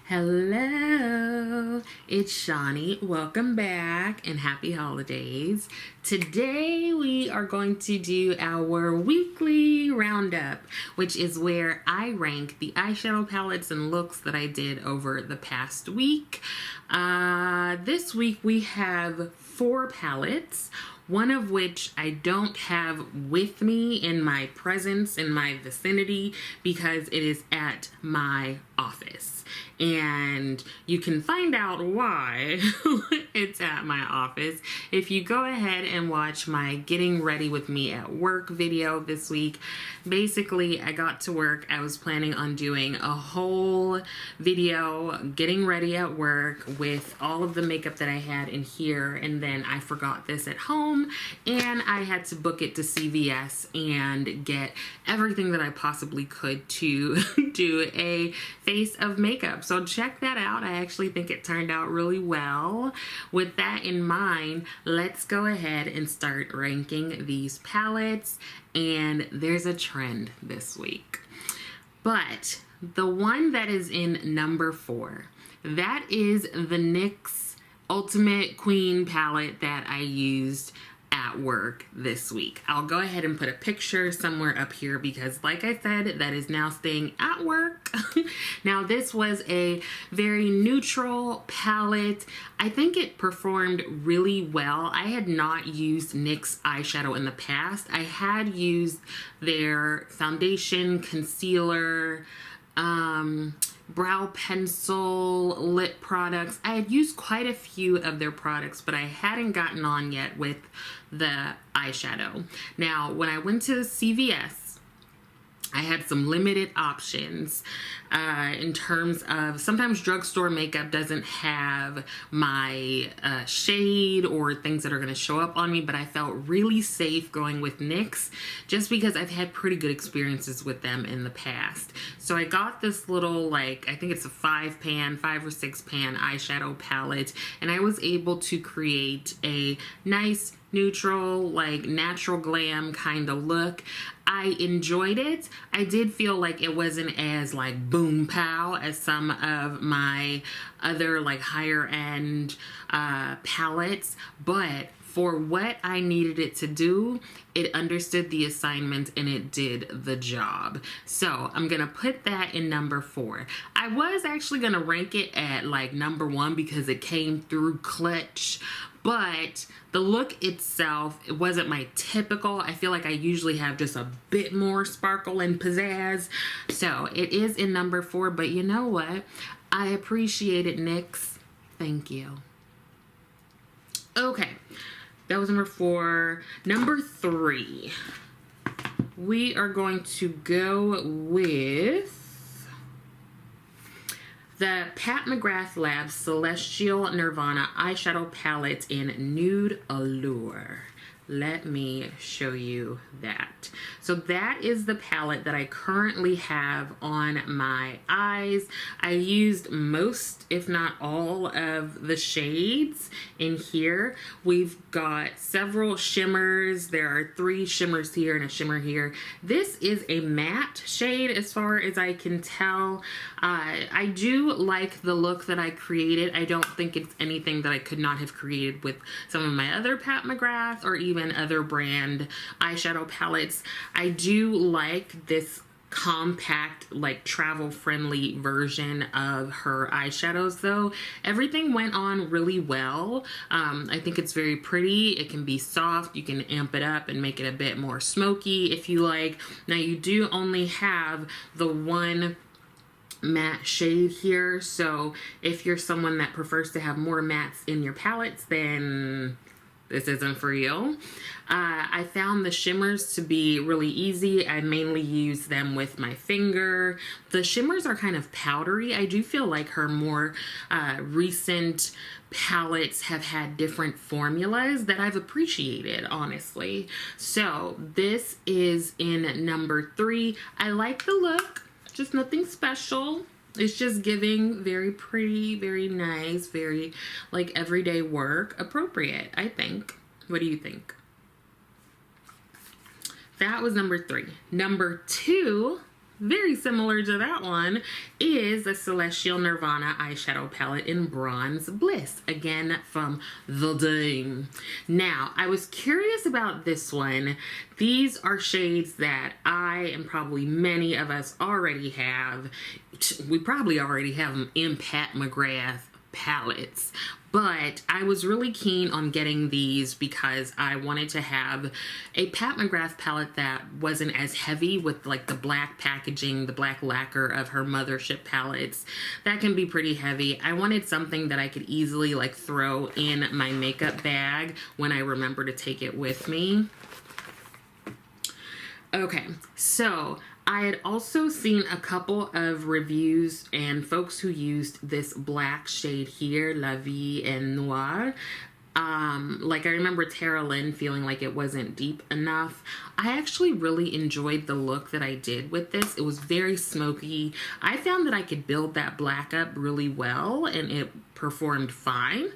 Hello, it's Shawnee. Welcome back and happy holidays. Today we are going to do our weekly roundup, which is where I rank the eyeshadow palettes and looks that I did over the past week. This week we have 4 palettes, one of which I don't have with me in my presence, in my vicinity, because it is at my office. And you can find out why it's at my office if you go ahead and watch my getting ready with me at work video this week. Basically, I got to work. I was planning on doing a whole video getting ready at work with all of the makeup that I had in here, and then I forgot this at home and I had to book it to CVS and get everything that I possibly could to do a face of makeup. So check that out. I actually think it turned out really well. With that in mind, let's go ahead and start ranking these palettes. And there's a trend this week. But the one that is in number 4, that is the NYX Ultimate Queen palette that I used at work this week. I'll go ahead and put a picture somewhere up here because, like I said, that is now staying at work. Now, this was a very neutral palette. I think it performed really well. I had not used NYX eyeshadow in the past. I had used their foundation, concealer, brow pencil, lip products. I had used quite a few of their products, but I hadn't gotten on yet with the eyeshadow. Now, when I went to CVS, I had some limited options in terms of sometimes drugstore makeup doesn't have my shade or things that are going to show up on me, but I felt really safe going with NYX just because I've had pretty good experiences with them in the past. So I got this little, I think it's a 5 or 6 pan eyeshadow palette, and I was able to create a nice neutral, natural glam kind of look. I enjoyed it. I did feel like it wasn't as boom pow as some of my other higher end palettes, but for what I needed it to do, it understood the assignment and it did the job. So I'm gonna put that in number 4. I was actually gonna rank it at number 1 because it came through clutch, but the look itself, it wasn't my typical. I feel like I usually have just a bit more sparkle and pizzazz. So it is in number 4, but you know what? I appreciate it, NYX. Thank you. Okay, that was number 4. Number 3, we are going to go with the Pat McGrath Labs Celestial Nirvana eyeshadow palette in Nude Allure. Let me show you that. So that is the palette that I currently have on my eyes. I used most, if not all, of the shades in here. We've got several shimmers. There are 3 shimmers here and a shimmer here. This is a matte shade as far as I can tell. I do like the look that I created. I don't think it's anything that I could not have created with some of my other Pat McGrath or even other brand eyeshadow palettes. I do like this compact, travel friendly version of her eyeshadows though. Everything went on really well. I think it's very pretty. It can be soft. You can amp it up and make it a bit more smoky if you like. Now you do only have the one matte shade here, so if you're someone that prefers to have more mattes in your palettes, then this isn't for you. I found the shimmers to be really easy. I mainly use them with my finger. The shimmers are kind of powdery. I do feel like her more recent palettes have had different formulas that I've appreciated, honestly. So this is in number 3. I like the look, just nothing special. It's just giving very pretty, very nice, very everyday work appropriate, I think. What do you think? That was number 3. Number 2 very similar to that one, is a Celestial Nirvana eyeshadow palette in Bronze Bliss, again from The Dame. Now, I was curious about this one. These are shades that I and probably many of us already have. We probably already have them in Pat McGrath palettes, but I was really keen on getting these because I wanted to have a Pat McGrath palette that wasn't as heavy with like the black packaging, the black lacquer of her Mothership palettes. That can be pretty heavy. I wanted something that I could easily like throw in my makeup bag when I remember to take it with me. Okay, so I had also seen a couple of reviews and folks who used this black shade here, La Vie en Noir. Like I remember Tara Lynn feeling like it wasn't deep enough. I actually really enjoyed the look that I did with this. It was very smoky. I found that I could build that black up really well and it performed fine.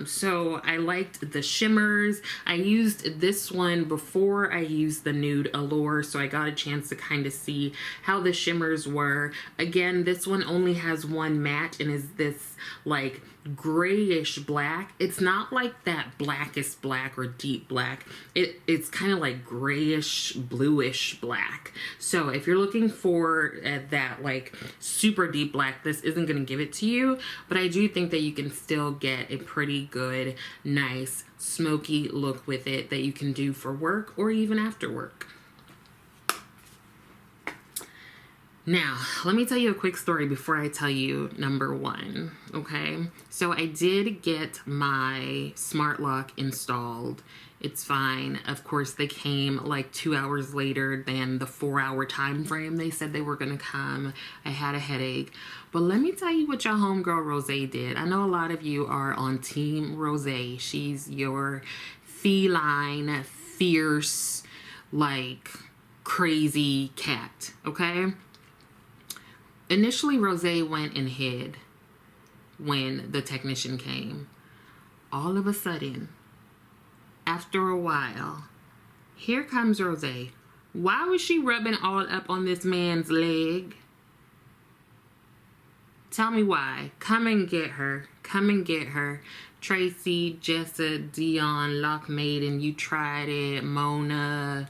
So I liked the shimmers. I used this one before I used the Nude Allure, so I got a chance to kind of see how the shimmers were. Again, this one only has one matte and is this like grayish black. It's not like that blackest black or deep black. It's kind of like grayish bluish black. So if you're looking for that like super deep black, this isn't going to give it to you, but I do think that you can still get a pretty good, nice, smoky look with it that you can do for work or even after work. Now, let me tell you a quick story before I tell you number one, okay? So I did get my smart lock installed. It's fine. Of course, they came like 2 hours later than the 4-hour time frame they said they were gonna come. I had a headache. But let me tell you what your homegirl Rose did. I know a lot of you are on Team Rose. She's your feline, fierce, like crazy cat, okay? Initially, Rose went and hid when the technician came. All of a sudden, after a while, here comes Rose. Why was she rubbing all up on this man's leg? Tell me why. Come and get her. Come and get her. Tracy, Jessa, Dion, Lockmaiden, you tried it. Mona,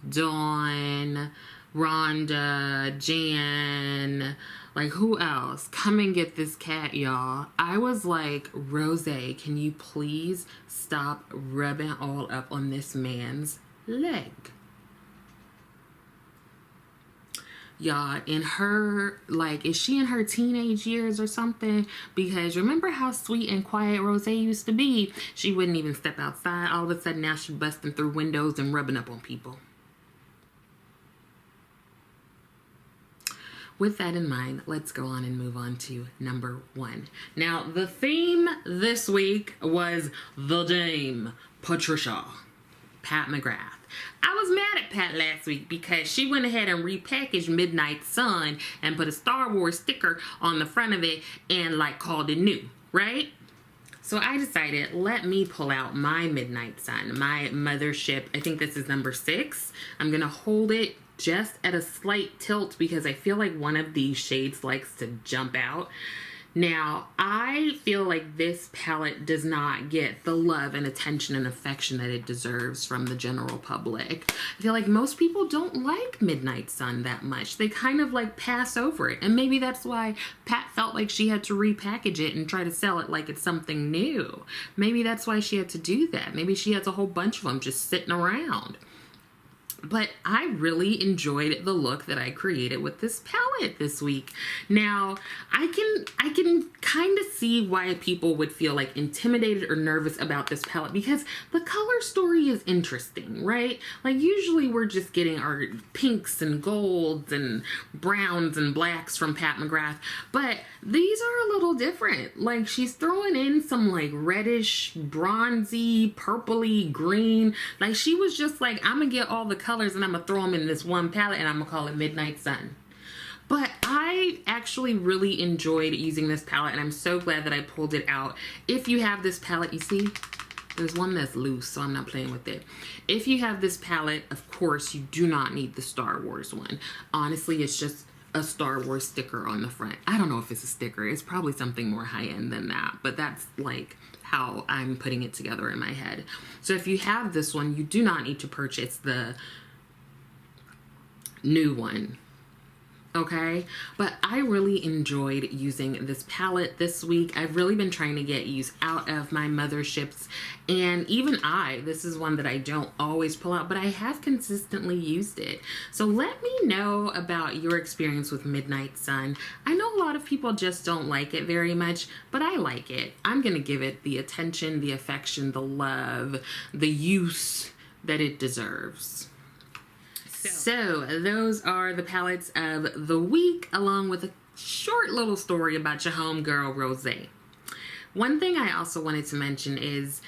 Dawn, Rhonda, Jan, like who else? Come and get this cat, y'all. I was like, Rose, can you please stop rubbing all up on this man's leg? Y'all, in her, like, is she in her teenage years or something? Because remember how sweet and quiet Rose used to be? She wouldn't even step outside. All of a sudden now she's busting through windows and rubbing up on people. With that in mind, let's go on and move on to number one. Now, the theme this week was The Dame, Patricia, Pat McGrath. I was mad at Pat last week because she went ahead and repackaged Midnight Sun and put a Star Wars sticker on the front of it and like called it new, right? So I decided, let me pull out my Midnight Sun, my Mothership. I think this is number 6. I'm gonna hold it just at a slight tilt because I feel like one of these shades likes to jump out. Now, I feel like this palette does not get the love and attention and affection that it deserves from the general public. I feel like most people don't like Midnight Sun that much. They kind of like pass over it. And maybe that's why Pat felt like she had to repackage it and try to sell it like it's something new. Maybe that's why she had to do that. Maybe she has a whole bunch of them just sitting around. But I really enjoyed the look that I created with this palette this week. Now, I can kind of see why people would feel like intimidated or nervous about this palette because the color story is interesting, right? Like usually we're just getting our pinks and golds and browns and blacks from Pat McGrath, but these are a little different. Like she's throwing in some like reddish, bronzy, purpley, green. Like she was just like, I'm gonna get all the colors and I'm gonna throw them in this one palette and I'm gonna call it Midnight Sun. But I actually really enjoyed using this palette and I'm so glad that I pulled it out. If you have this palette, you see There's one that's loose, so I'm not playing with it. If you have this palette, of course, you do not need the Star Wars one. Honestly, it's just a Star Wars sticker on the front. I don't know if it's a sticker. It's probably something more high-end than that, but that's like how I'm putting it together in my head. So if you have this one, you do not need to purchase the new one. Okay, but I really enjoyed using this palette this week. I've really been trying to get use out of my motherships, and even this is one that I don't always pull out, but I have consistently used it. So let me know about your experience with Midnight Sun. I know a lot of people just don't like it very much, but I like it. I'm gonna give it the attention, the affection, the love, the use that it deserves. So those are the palettes of the week, along with a short little story about your homegirl, Rosé. One thing I also wanted to mention is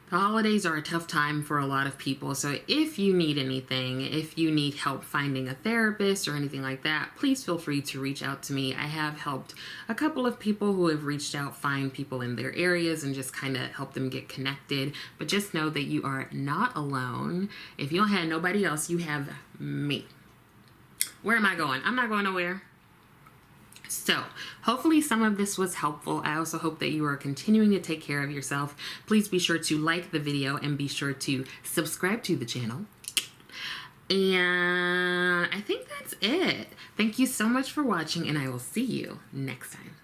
the holidays are a tough time for a lot of people. So if you need anything, if you need help finding a therapist or anything like that, please feel free to reach out to me. I have helped a couple of people who have reached out find people in their areas and just kind of help them get connected. But just know that you are not alone. If you don't have nobody else, you have me. Where am I going? I'm not going nowhere. So hopefully some of this was helpful. I also hope that you are continuing to take care of yourself. Please be sure to like the video and be sure to subscribe to the channel. And I think that's it. Thank you so much for watching, and I will see you next time.